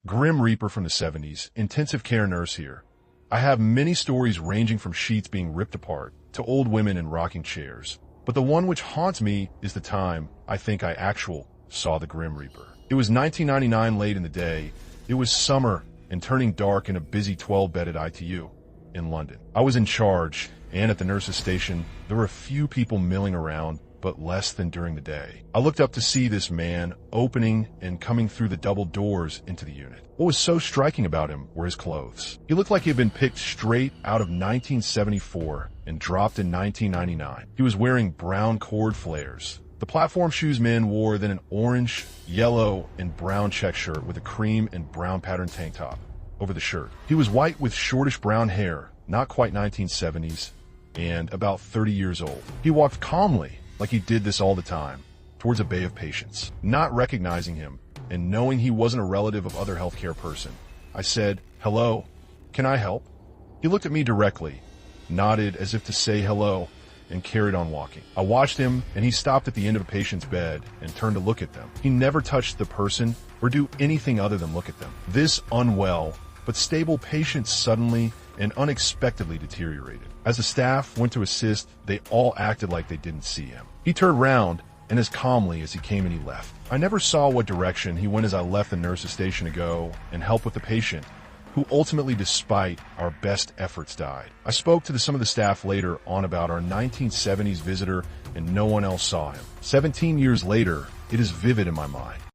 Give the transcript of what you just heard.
Grim Reaper from the 70s, intensive care nurse here. I have many stories ranging from sheets being ripped apart to old women in rocking chairs. But the one which haunts me is the time I think I saw the Grim Reaper. It was 1999 late in the day. It was summer and turning dark in a busy 12-bedded ITU in London. I was in charge, and at the nurse's station, there were a few people milling around, but less than during the day. I looked up to see this man opening and coming through the double doors into the unit. What was so striking about him were his clothes. He looked like he had been picked straight out of 1974 and dropped in 1999. He was wearing brown cord flares. The platform shoes men wore then an orange, yellow, and brown check shirt with a cream and brown patterned tank top over the shirt. He was white with shortish brown hair, not quite 1970s, and about 30 years old. He walked calmly, like he did this all the time, towards a bay of patients. Not recognizing him and knowing he wasn't a relative of other healthcare person, I said, "Hello, can I help?" He looked at me directly, nodded as if to say hello, and carried on walking. I watched him, and he stopped at the end of a patient's bed and turned to look at them. He never touched the person or do anything other than look at them. This unwell but stable patient suddenly and unexpectedly deteriorated. As the staff went to assist, they all acted like they didn't see him. He turned round, and as calmly as he came in, he left. I never saw what direction he went as I left the nurse's station to go and help with the patient, who ultimately, despite our best efforts, died. I spoke to some of the staff later on about our 1970s visitor, and no one else saw him. 17 years later, it is vivid in my mind.